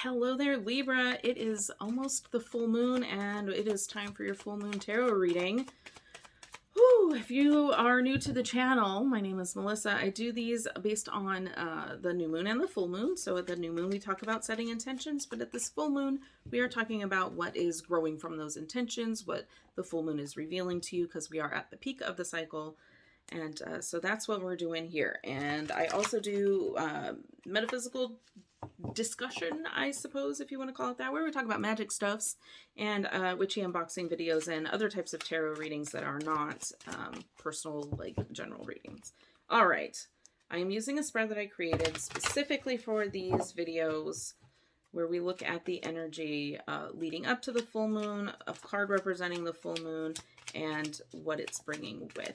Hello there, Libra. It is almost the full moon, and it is time for your full moon tarot reading. Whew, if you are new to the channel, my name is Melissa. I do these based on the new moon and the full moon. So at the new moon, we talk about setting intentions, but at this full moon, we are talking about what is growing from those intentions, what the full moon is revealing to you, because we are at the peak of the cycle. And so that's what we're doing here. And I also do metaphysical discussion, I suppose, if you want to call it that, where we talk about magic stuffs and witchy unboxing videos and other types of tarot readings that are not personal, like general readings. All right. I am using a spread that I created specifically for these videos where we look at the energy leading up to the full moon, a card representing the full moon, and what it's bringing with.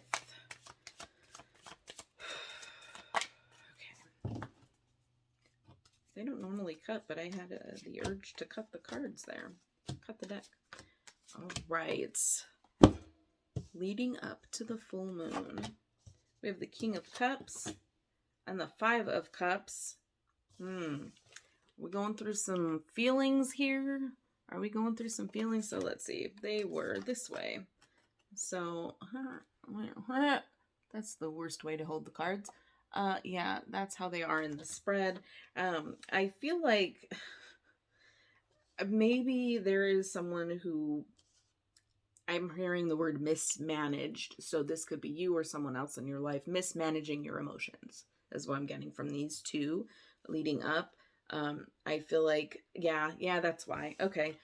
They don't normally cut, but I had the urge to cut the cards there. Cut the deck. All right. Leading up to the full moon, we have the King of Cups and the Five of Cups. We're going through some feelings here. Are we going through some feelings? So let's see. They were this way. So, that's the worst way to hold the cards. Yeah, that's how they are in the spread. I feel like maybe there is someone who, I'm hearing the word mismanaged. So this could be you or someone else in your life mismanaging your emotions, is what I'm getting from these two leading up. I feel like, yeah, that's why. Okay.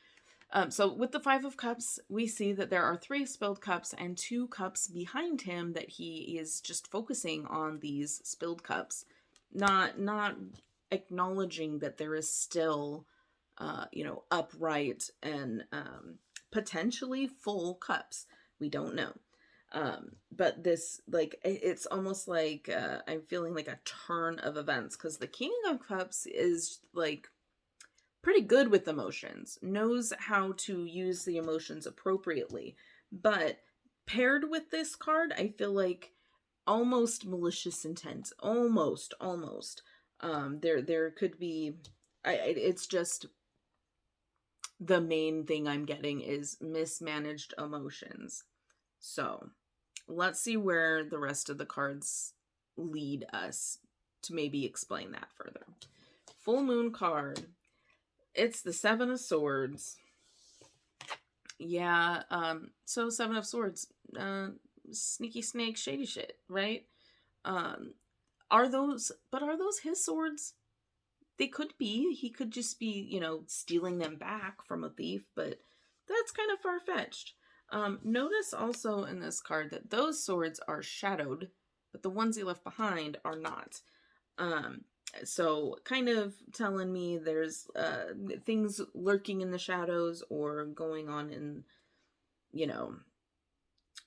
So with the Five of Cups, we see that there are 3 spilled cups and 2 cups behind him that he is just focusing on these spilled cups, not acknowledging that there is still, upright and potentially full cups. We don't know. But this, like, it's almost like I'm feeling like a turn of events, because the King of Cups is like pretty good with emotions, knows how to use the emotions appropriately. But paired with this card, I feel like almost malicious intent. Almost. There could be, it's just the main thing I'm getting is mismanaged emotions. So let's see where the rest of the cards lead us to maybe explain that further. Full moon card. It's the Seven of Swords. Yeah, so Seven of Swords, sneaky snake, shady shit, right? Are those his swords? They could be. He could just be, stealing them back from a thief, but that's kind of far-fetched. Notice also in this card that those swords are shadowed, but the ones he left behind are not. So kind of telling me there's things lurking in the shadows or going on in,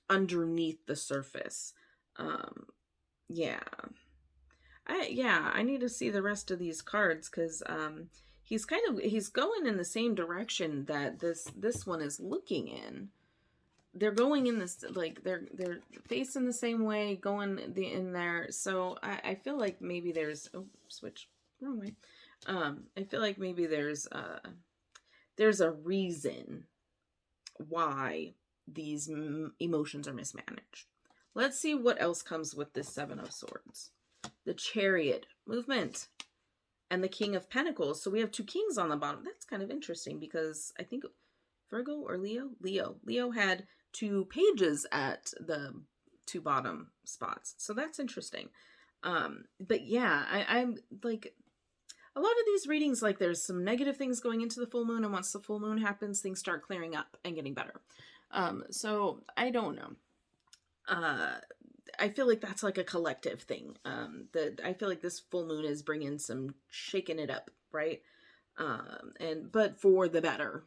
underneath the surface. Yeah. I need to see the rest of these cards, because he's going in the same direction that this one is looking in. They're going in this, like, they're facing the same way, going in there. So I feel like maybe there's, switch, wrong way. I feel like maybe there's a reason why these emotions are mismanaged. Let's see what else comes with this Seven of Swords. The Chariot, movement, and the King of Pentacles. So we have 2 kings on the bottom. That's kind of interesting, because I think Virgo or Leo had 2 pages at the 2 bottom spots. So that's interesting. But yeah, I'm like, a lot of these readings, like, there's some negative things going into the full moon, and once the full moon happens, things start clearing up and getting better. So I don't know. I feel like that's like a collective thing. I feel like this full moon is bringing some shaking it up, right? But for the better.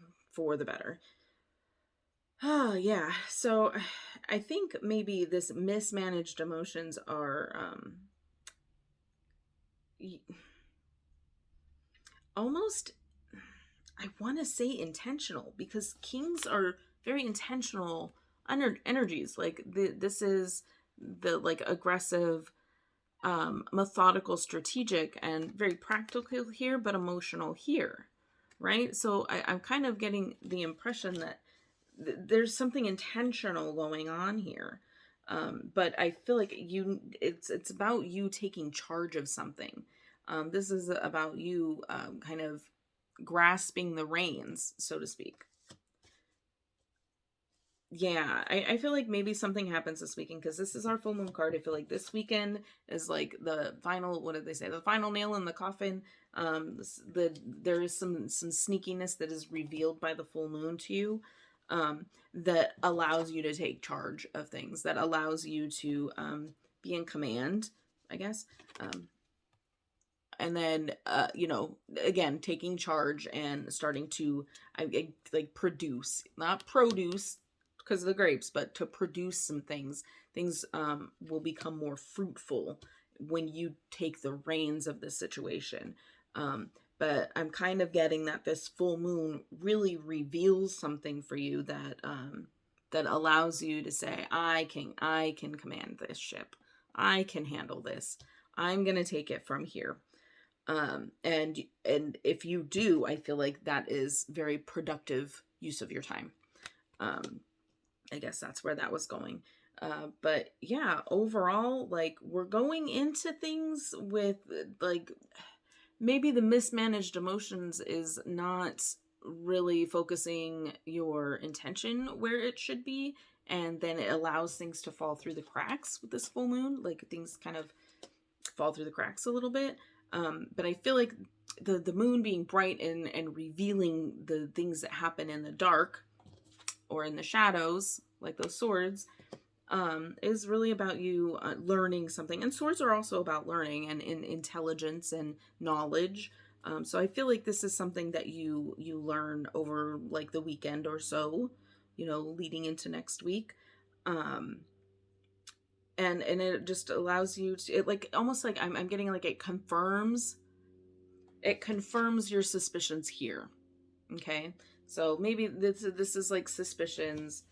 Yeah. So I think maybe this mismanaged emotions are almost, I want to say intentional, because kings are very intentional energies. Like this is the, like, aggressive, methodical, strategic, and very practical here, but emotional here. right? So I'm kind of getting the impression that there's something intentional going on here. But I feel like it's about you taking charge of something. This is about you kind of grasping the reins, so to speak. Yeah, I feel like maybe something happens this weekend because this is our full moon card. I feel like this weekend is like the final. What did they say? The final nail in the coffin. There is some sneakiness that is revealed by the full moon to you, that allows you to take charge of things. That allows you to be in command, I guess. And then again, taking charge and starting to like produce, not produce because of the grapes, but to produce some things will become more fruitful when you take the reins of the situation. But I'm kind of getting that this full moon really reveals something for you that allows you to say, I can command this ship, I can handle this, I'm gonna take it from here. And if you do, I feel like that is very productive use of your time. um I guess that's where that was going. But yeah, overall, like, we're going into things with like, maybe the mismanaged emotions is not really focusing your intention where it should be, and then it allows things to fall through the cracks with this full moon. Like, things kind of fall through the cracks a little bit. But I feel like the moon being bright and revealing the things that happen in the dark or in the shadows, like those swords, is really about you learning something. And swords are also about learning and intelligence and knowledge. So I feel like this is something that you learn over like the weekend or so, leading into next week. Um, and it just allows you to, it, like, almost like I'm getting like it confirms your suspicions here. Okay, so maybe this is like suspicions,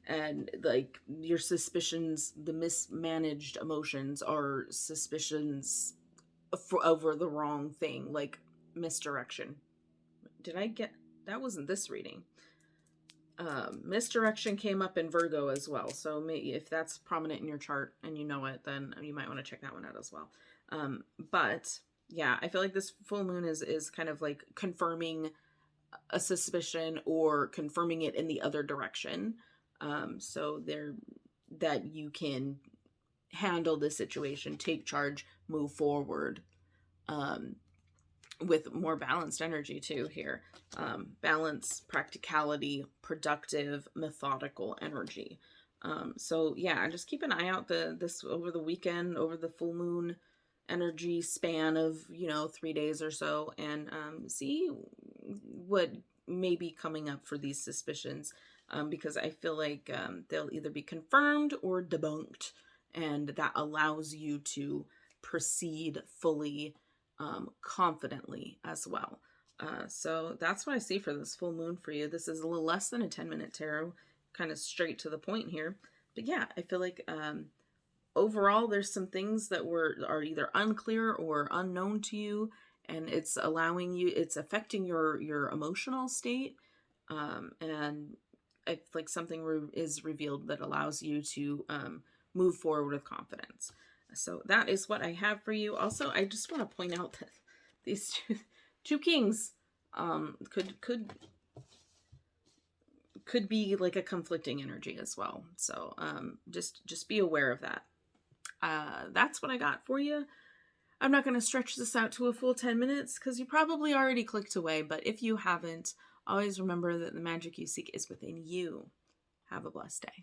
and like your suspicions, the mismanaged emotions are suspicions over the wrong thing, like misdirection. Did I get that? Wasn't this reading? Misdirection came up in Virgo as well. So if that's prominent in your chart and you know it, then you might want to check that one out as well. But yeah, I feel like this full moon is kind of like confirming a suspicion or confirming it in the other direction. So there, that you can handle the situation, take charge, move forward. With more balanced energy too here. Balance, practicality, productive, methodical energy. So yeah, just keep an eye out this over the weekend, over the full moon energy span of 3 days or so, and see what may be coming up for these suspicions, because I feel like they'll either be confirmed or debunked, and that allows you to proceed fully, confidently as well. So that's what I see for this full moon for you. This is a little less than a 10-minute tarot, kind of straight to the point here. But yeah, I feel like overall there's some things that are either unclear or unknown to you, and it's affecting your emotional state. And I feel like something is revealed that allows you to move forward with confidence. So that is what I have for you. Also, I just want to point out that these two kings could be like a conflicting energy as well. So just be aware of that. That's what I got for you. I'm not going to stretch this out to a full 10 minutes because you probably already clicked away, but if you haven't, always remember that the magic you seek is within you. Have a blessed day.